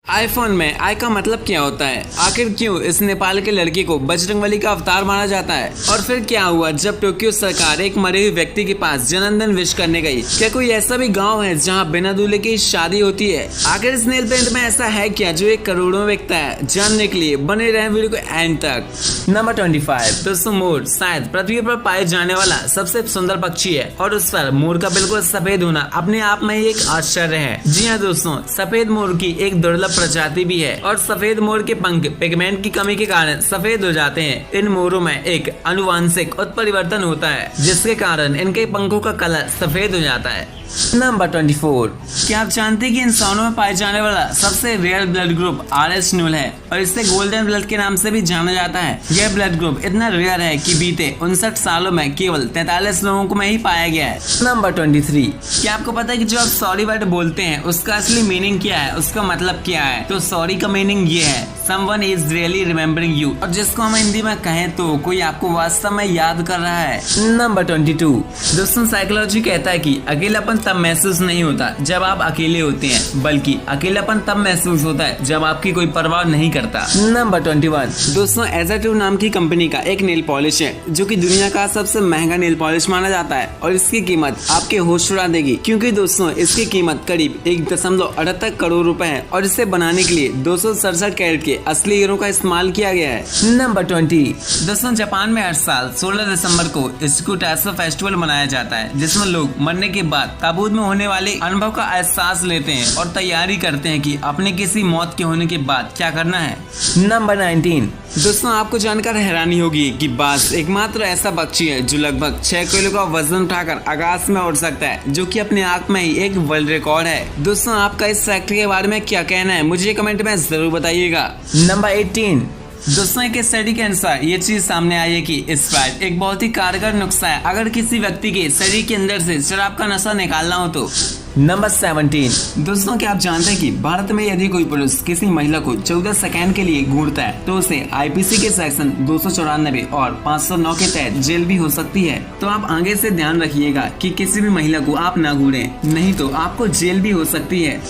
IPhone में आई का मतलब क्या होता है? आखिर क्यों इस नेपाल के लड़के को बजरंगबली का अवतार माना जाता है? और फिर क्या हुआ जब टोक्यो सरकार एक मरे हुए व्यक्ति के पास जन्मदिन विश करने गई? क्या कोई ऐसा भी गांव है जहां बिना दूल्हे की शादी होती है? आखिर इस नेल पेंट में ऐसा है क्या जो एक करोड़ों में बिकता है? जानने के लिए बने रहे वीडियो को एंड तक। नंबर 25। दोस्तों, मोर शायद पृथ्वी पर पाए जाने वाला सबसे सुंदर पक्षी है और उस पर मोर का बिल्कुल सफेद होना अपने आप में ही एक आश्चर्य है। जी हाँ दोस्तों, सफेद मोर की एक दुर्लभ प्रजाति भी है और सफेद मोर के पंख पिगमेंट की कमी के कारण सफेद हो जाते हैं। इन मोरों में एक आनुवांशिक उत्परिवर्तन होता है जिसके कारण इनके पंखों का कलर सफेद हो जाता है। नंबर 24। क्या आप जानते हैं कि इंसानों में पाए जाने वाला सबसे रेयर ब्लड ग्रुप RS न्यूल है और इसे गोल्डन ब्लड के नाम से भी जाना जाता है। यह ब्लड ग्रुप इतना रेयर है कि बीते 59 सालों में केवल 43 लोगों को में ही पाया गया है। नंबर 23। क्या आपको पता है कि जो आप सॉरी वर्ड बोलते हैं उसका असली मीनिंग क्या है, उसका मतलब क्या है? तो सॉरी का मीनिंग ये है someone is really remembering you, और जिसको हम हिंदी में कहें तो कोई आपको वास्तव में याद कर रहा है। नंबर 22। दोस्तों, साइकोलॉजी कहता है कि अकेलापन तब महसूस नहीं होता जब आप अकेले होते हैं, बल्कि अकेलापन तब महसूस होता है जब आपकी कोई परवाह नहीं करता। नंबर 21। दोस्तों, एज़ाटू नाम की कंपनी का एक नेल पॉलिश है जो कि दुनिया का सबसे महंगा नेल पॉलिश माना जाता है और इसकी कीमत आपके होश उड़ा देगी, क्योंकि दोस्तों इसकी कीमत करीब 1.78 करोड़ रुपए है और इसे बनाने के लिए 267 कैरेट के असली हीरो का इस्तेमाल किया गया है। नंबर 20। दोस्तों, जापान में हर साल 16 दिसंबर को इस्कुटासो फेस्टिवल मनाया जाता है जिसमें लोग मरने के बाद ताबूत में होने वाले अनुभव का एहसास लेते हैं और तैयारी करते हैं कि अपने किसी मौत के होने के बाद क्या करना है। नंबर 19। दोस्तों, आपको जानकर हैरानी होगी कि बाज एकमात्र ऐसा पक्षी है जो लगभग 6 किलो का वजन उठाकर आकाश में उड़ सकता है, जो कि अपने आप में ही एक वर्ल्ड रिकॉर्ड है। दोस्तों, आपका इस फैक्ट के बारे में क्या कहना है मुझे कमेंट में जरूर बताइएगा। नंबर 18। दोस्तों, एक स्टडी के अनुसार ये चीज सामने आई है कि स्प्राइट एक बहुत ही कारगर नुस्खा है अगर किसी व्यक्ति के शरीर के अंदर से शराब का नशा निकालना हो तो। नंबर 17। दोस्तों, क्या आप जानते हैं कि भारत में यदि कोई पुरुष किसी महिला को 14 सेकंड के लिए घूरता है तो उसे IPC के सेक्शन 294 और 509 के तहत जेल भी हो सकती है। तो आप आगे से ध्यान रखिएगा कि किसी भी महिला को आप ना घूरें, नहीं तो आपको जेल भी हो सकती है।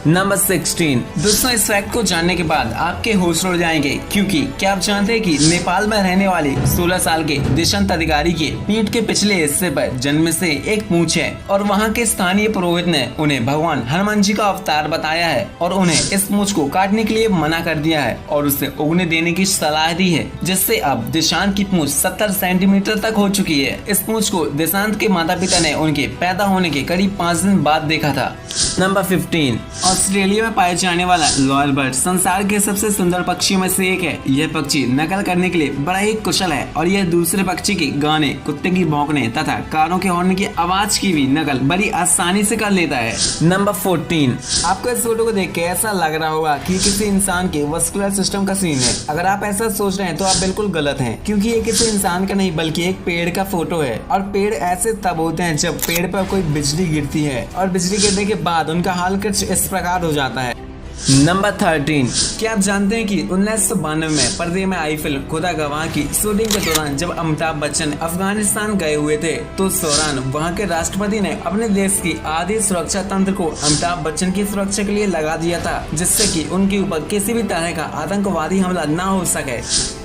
नंबर 16। दोस्तों, इस फैक्ट को जानने के बाद आपके होश उड़ जाएंगे, क्योंकि क्या आप जानते हैं कि नेपाल में रहने वाले 16 साल के दिशंत अधिकारी के पीठ के पिछले हिस्से पर जन्म से एक पूंछ है और वहाँ के स्थानीय पुरोहित ने उन्हें भगवान हनुमान जी का अवतार बताया है और उन्हें इस पूंछ को काटने के लिए मना कर दिया है और उसे उगने देने की सलाह दी है, जिससे अब दिशांत की पूंछ 70 सेंटीमीटर तक हो चुकी है। इस पूंछ को दिशांत के माता पिता ने उनके पैदा होने के करीब 5 दिन बाद देखा था। नंबर 15। ऑस्ट्रेलिया में पाए जाने वाला लॉयल बर्ड संसार के सबसे सुंदर पक्षियों में से एक है। यह पक्षी नकल करने के लिए बड़ा ही कुशल है और यह दूसरे पक्षी के गाने, कुत्ते की भौंकने तथा कारों के हॉर्न की आवाज की भी नकल बड़ी आसानी से कर लेता है। नंबर 14। आपको इस फोटो को देख के ऐसा लग रहा होगा कि किसी इंसान के मस्कुलर सिस्टम का सीन है। अगर आप ऐसा सोच रहे हैं तो आप बिल्कुल गलत हैं, क्योंकि ये किसी इंसान का नहीं बल्कि एक पेड़ का फोटो है और पेड़ ऐसे तब होते हैं जब पेड़ पर कोई बिजली गिरती है और बिजली गिरने के बाद उनका हाल कुछ इस प्रकार हो जाता है। नंबर 13। क्या आप जानते हैं कि 1992 में पर्दे में आई फिल्म खुदा गवाह की शूटिंग के दौरान जब अमिताभ बच्चन अफगानिस्तान गए हुए थे तो उस दौरान वहां के राष्ट्रपति ने अपने देश की आधी सुरक्षा तंत्र को अमिताभ बच्चन की सुरक्षा के लिए लगा दिया था, जिससे कि उनके ऊपर किसी भी तरह का आतंकवादी हमला न हो सके।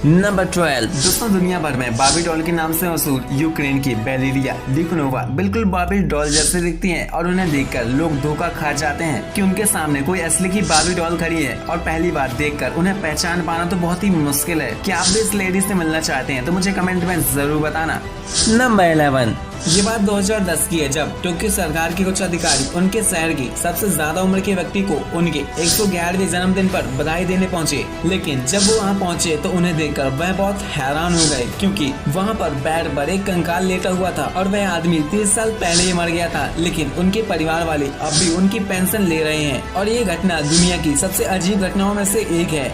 नंबर 12। दोस्तों, दुनिया भर में बार्बी डॉल के नाम से मशहूर यूक्रेन की वैलेरिया डिकोनोवा बिल्कुल बार्बी डॉल जैसे दिखती है और उन्हें देखकर लोग धोखा खा जाते हैं कि उनके सामने कोई असली की बार्बी डॉल खड़ी है और पहली बार देखकर उन्हें पहचान पाना तो बहुत ही मुश्किल है। क्या आप भी इस लेडी से मिलना चाहते हैं तो मुझे कमेंट में जरूर बताना। नंबर 11। ये बात 2010 की है जब टोक्यो सरकार के कुछ अधिकारी उनके शहर की सबसे ज्यादा उम्र के व्यक्ति को उनके 111वें जन्मदिन पर बधाई देने पहुंचे, लेकिन जब वो वहां पहुंचे तो उन्हें देखकर वह बहुत हैरान हो गए, क्योंकि वहां पर बेड पर एक कंकाल लेटा हुआ था और वह आदमी 30 साल पहले ही मर गया था, लेकिन उनके परिवार वाले अब भी उनकी पेंशन ले रहे हैं और ये घटना दुनिया की सबसे अजीब घटनाओं में से एक है।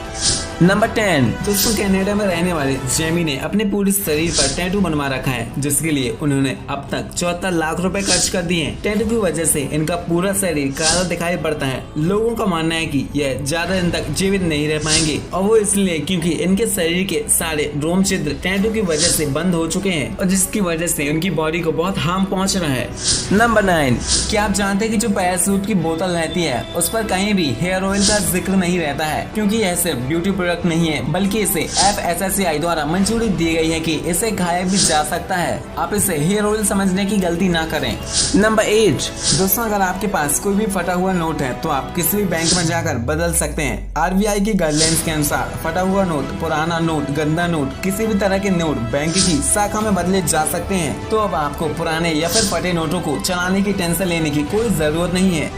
नंबर 10 दोस्तों, कनाडा में रहने वाले जेमी ने अपने पूरे शरीर पर टैटू बनवा रखा है, जिसके लिए उन्होंने अब तक 74 लाख रुपए खर्च कर दिए हैं। टैटू की वजह से इनका पूरा शरीर काला दिखाई पड़ता है। लोगों का मानना है कि यह ज्यादा दिन तक जीवित नहीं रह पाएंगे, और वो इसलिए क्योंकि इनके शरीर के सारे रोम छिद्र टैटू की वजह से बंद हो चुके हैं, और जिसकी वजह से उनकी बॉडी को बहुत हार्म पहुँच रहा है। नंबर 9, क्या आप जानते हैं कि जो पैराशूट की बोतल रहती है उस पर कहीं भी हेयर ऑयल का जिक्र नहीं रहता है, क्योंकि यह सिर्फ ब्यूटी प्रोडक्ट नहीं है, बल्कि इसे FSSAI द्वारा मंजूरी दी गई है कि इसे खाया भी जा सकता है। आप इसे हेयर ऑयल समझने की गलती ना करें। नंबर 8 दोस्तों, अगर आपके पास कोई भी फटा हुआ नोट है तो आप किसी भी बैंक में जाकर बदल सकते हैं। RBI की गाइडलाइंस के अनुसार फटा हुआ नोट, पुराना नोट, गंदा नोट, किसी भी तरह के नोट बैंक की शाखा में बदले जा सकते हैं। तो अब आपको पुराने या फिर फटे नोटों को चलाने की टेंशन लेने की कोई जरूरत नहीं है।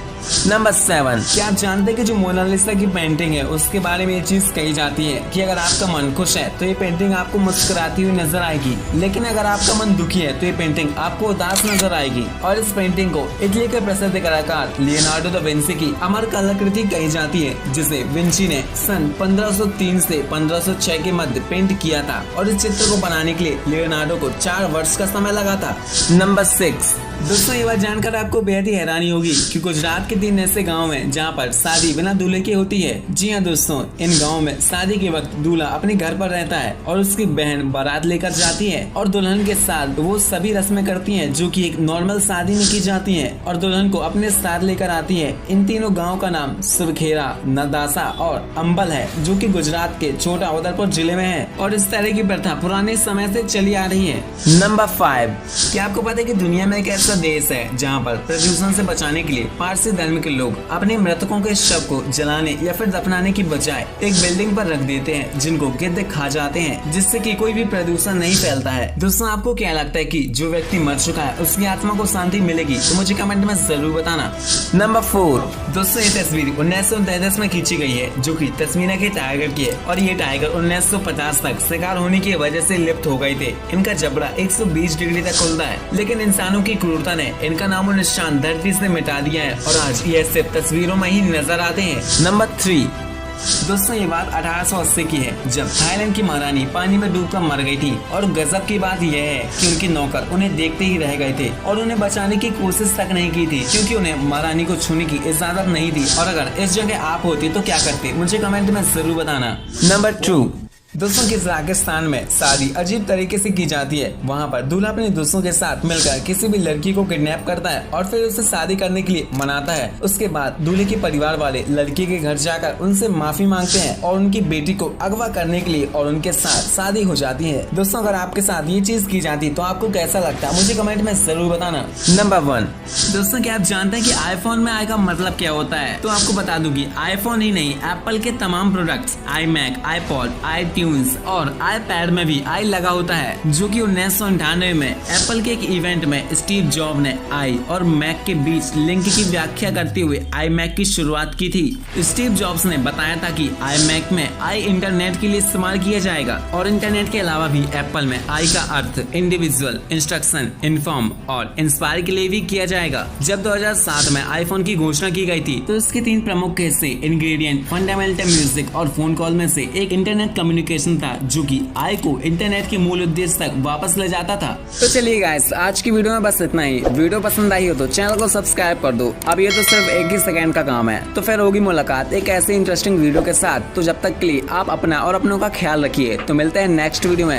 नंबर 7, क्या आप जानते हैं कि जो मोनालिसा की पेंटिंग है उसके बारे में ये चीज कही जाती है कि अगर आपका मन खुश है तो ये पेंटिंग आपको मुस्कुराती हुई नजर आएगी, लेकिन अगर आपका मन दुखी है तो ये पेंटिंग आपको उदास नजर आएगी। और इस पेंटिंग को इटली के प्रसिद्ध कलाकार लियोनार्डो दा विंची की अमर कलाकृति कही जाती है, जिसे विंची ने सन 1503 से 1506 के मध्य पेंट किया था, और इस चित्र को बनाने के लिए लियोनार्डो को 4 वर्ष का समय लगा था। नंबर 6 दोस्तों, ये बात जानकर आपको बेहद ही हैरानी होगी कि गुजरात के 3 ऐसे गांव हैं जहां पर शादी बिना दूल्हे की होती है। जी हां दोस्तों, इन गांव में शादी के वक्त दूल्हा अपने घर पर रहता है और उसकी बहन बारात लेकर जाती है, और दुल्हन के साथ वो सभी रस्में करती हैं जो कि एक नॉर्मल शादी में की जाती हैं, और दुल्हन को अपने साथ लेकर आती है। इन तीनों गाँव का नाम सुरखेरा, नदासा और अम्बल है, जो की गुजरात के छोटा उदयपुर जिले में है, और इस तरह की प्रथा पुराने समय से चली आ रही है। नंबर 5, क्या आपको पता है कि दुनिया में एक ऐसा देश है जहां पर प्रदूषण से बचाने के लिए पारसी धर्म के लोग अपने मृतकों के शव को जलाने या फिर दफनाने की बजाय एक बिल्डिंग पर रख देते हैं, जिनको गिद्ध खा जाते हैं, जिससे कि कोई भी प्रदूषण नहीं फैलता है। दोस्तों, आपको क्या लगता है कि जो व्यक्ति मर चुका है उसकी आत्मा को शांति मिलेगी? तो मुझे कमेंट में जरूर बताना। नंबर 4 दोस्तों, ये तस्वीर 1933 में खींची गई है, जो कि तस्मीना के टाइगर की है, और ये टाइगर 1950 तक शिकार होने की वजह से लिप्त हो गए थे। इनका जबड़ा 120 डिग्री तक खुलता है, लेकिन इंसानों की क्रूरता ने इनका नामो निशान धरती से मिटा दिया है, और आज ये सिर्फ तस्वीरों में ही नजर आते हैं। नंबर 3 दोस्तों, ये बात 1880 की है, जब थाईलैंड की महारानी पानी में डूबकर मर गई थी, और गजब की बात यह है कि उनके नौकर उन्हें देखते ही रह गए थे और उन्हें बचाने की कोशिश तक नहीं की थी, क्योंकि उन्हें महारानी को छूने की इजाजत नहीं थी। और अगर इस जगह आप होती तो क्या करते? मुझे कमेंट में जरूर बताना। नंबर 2 दोस्तों, किर्गिस्तान में शादी अजीब तरीके से की जाती है। वहाँ पर दूल्हा अपने दोस्तों के साथ मिलकर किसी भी लड़की को किडनैप करता है और फिर उसे शादी करने के लिए मनाता है। उसके बाद दूल्हे के परिवार वाले लड़की के घर जाकर उनसे माफी मांगते हैं और उनकी बेटी को अगवा करने के लिए और उनके साथ शादी हो जाती है। दोस्तों, अगर आपके साथ ये चीज की जाती तो आपको कैसा लगता है? मुझे कमेंट में जरूर बताना। नंबर 1 दोस्तों, क्या आप जानते हैं कि आईफोन में आई का मतलब क्या होता है? तो आपको बता दूं कि आईफोन ही नहीं, एप्पल के तमाम प्रोडक्ट्स iMac, iPod, iTunes और iPad में भी आई लगा होता है, जो कि 1998 में एप्पल के एक इवेंट में स्टीव जॉब ने आई और मैक के बीच लिंक की व्याख्या करते हुए iMac की शुरुआत की थी। स्टीव जॉब्स ने बताया था कि iMac में आई इंटरनेट के लिए इस्तेमाल किया जाएगा, और इंटरनेट के अलावा भी एप्पल में आई का अर्थ इंडिविजुअल, इंस्ट्रक्शन, इन्फॉर्म और इंस्पायर के लिए भी किया जाएगा। जब 2007 में आईफोन की घोषणा की गई थी तो इसके 3 प्रमुख हिस्से इंग्रेडिएंट, फंडामेंटल म्यूजिक और फोन कॉल में से एक इंटरनेट कम्युनिकेशन था, जो कि आई को इंटरनेट के मूल उद्देश्य तक वापस ले जाता था। तो चलिए गाइस, आज की वीडियो में बस इतना ही। वीडियो पसंद आई हो तो चैनल को सब्सक्राइब कर दो। अब ये तो सिर्फ 1 ही सेकंड का काम है। तो फिर होगी मुलाकात एक ऐसे इंटरेस्टिंग वीडियो के साथ। तो जब तक के लिए आप अपना और अपनों का ख्याल रखिए। तो मिलते हैं नेक्स्ट वीडियो में।